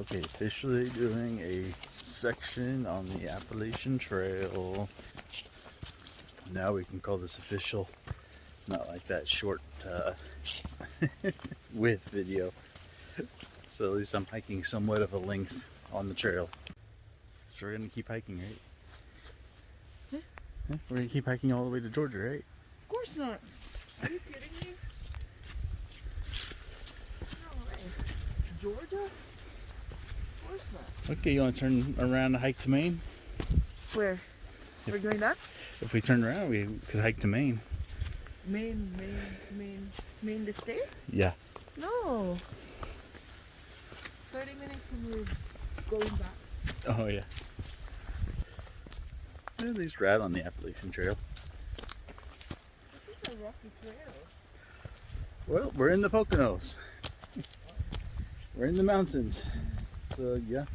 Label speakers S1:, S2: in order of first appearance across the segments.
S1: Okay, officially doing a section on the Appalachian Trail. Now we can call this official, not like that short width video. So at least I'm hiking somewhat of a length on the trail. So we're gonna keep hiking, right? Yeah, we're gonna keep hiking all the way to Georgia, right?
S2: Of course not. Are you kidding me? No way. Georgia? Of course not.
S1: Okay, you want to turn around and hike to Maine?
S2: Where? We're going back?
S1: If we turn around, we could hike to Maine.
S2: Maine the state?
S1: Yeah.
S2: No. 30 minutes and we're going back.
S1: Oh yeah. At least ride on the Appalachian Trail.
S2: This is a rocky trail.
S1: Well, we're in the Poconos. We're in the mountains. So yeah.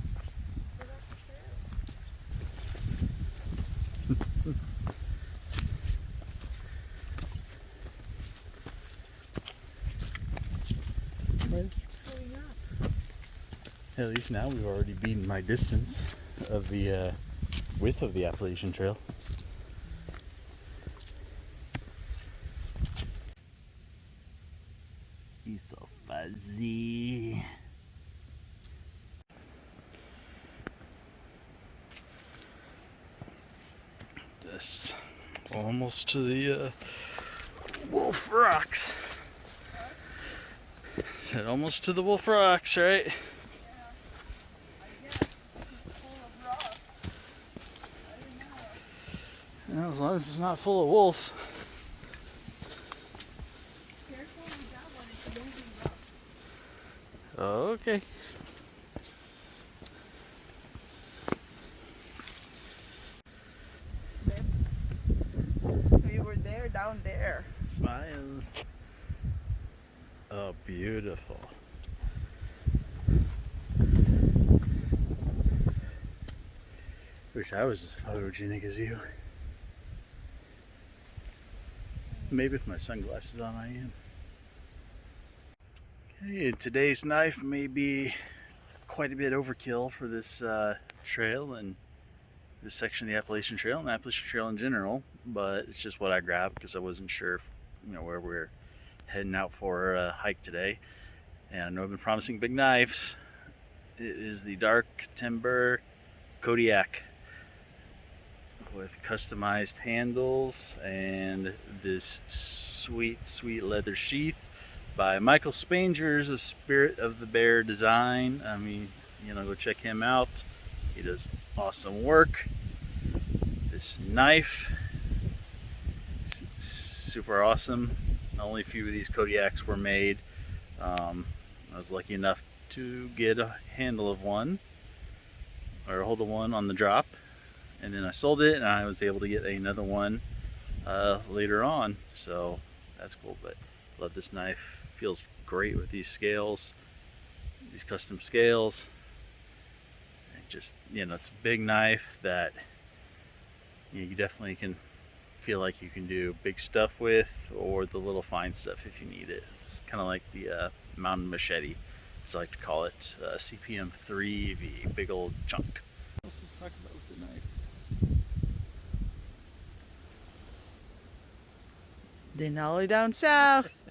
S1: At least now we've already beaten my distance of the width of the Appalachian Trail. He's so fuzzy. Just almost to the Wolf Rocks. Said almost to the Wolf Rocks, right? Well, as long as it's not full of wolves.
S2: Careful with that one, it's a moving rock.
S1: Okay.
S2: We were there, down there.
S1: Smile. Oh, beautiful. Wish I was as photogenic as you. Maybe with my sunglasses on I am. Okay, today's knife may be quite a bit overkill for this trail and this section of the Appalachian Trail and the Appalachian Trail in general, but it's just what I grabbed because I wasn't sure if, where we're heading out for a hike today. And I know I've been promising big knives. It is the dark timber Kodiak with customized handles and this sweet leather sheath by Michael Spangers of Spirit of the Bear Design. I mean, go check him out. He does awesome work. This knife, super awesome. Only a few of these Kodiaks were made. I was lucky enough to get a handle of one, or hold of one on the drop, and then I sold it and I was able to get another one later on, so that's cool. But love this knife. Feels great with these scales, these custom scales. And just, it's a big knife that you definitely can feel like you can do big stuff with, or the little fine stuff if you need it. It's kind of like the mountain machete, as I like to call it, CPM 3V, big old chunk. Let's talk about with the knife.
S2: Denali down south,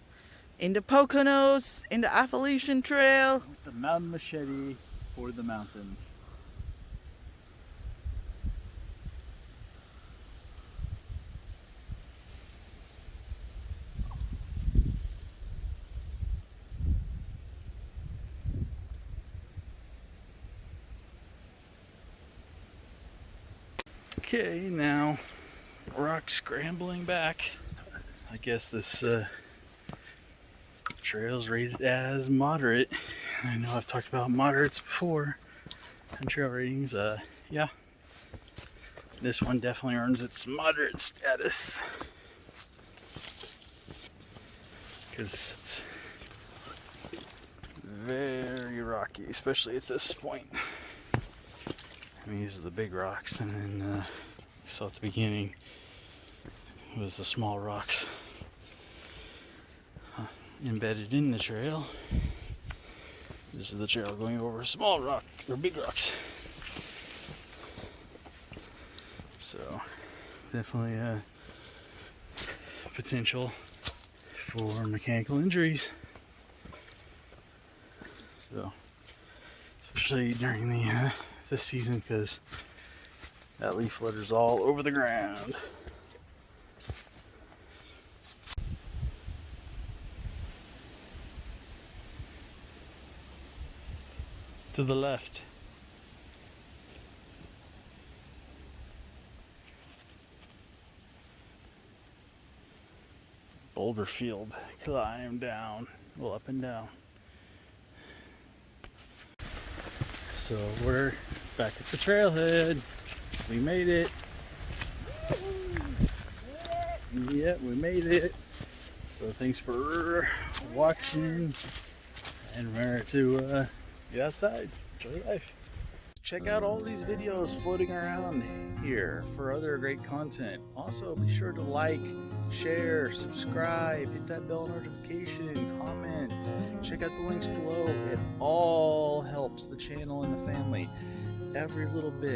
S2: in the Poconos, in the Appalachian Trail.
S1: The mountain machete for the mountains. Okay, now rock scrambling back. I guess this trail's rated as moderate. I know I've talked about moderates before and trail ratings. Yeah, this one definitely earns its moderate status because it's very rocky, especially at this point. I mean, these are the big rocks, and then you saw at the beginning was the small rocks embedded in the trail. This is the trail going over small rock or big rocks. So definitely potential for mechanical injuries. So especially during the season, because that leaf litter's all over the ground. To the left. Boulder field. Climb down. Well, up and down. So we're back at the trailhead. We made it. Yeah, we made it. So thanks for watching. And remember to get outside, enjoy life. Check out all these videos floating around here for other great content. Also, be sure to like, share, subscribe, hit that bell notification, comment, check out the links below. It all helps the channel and the family. Every little bit.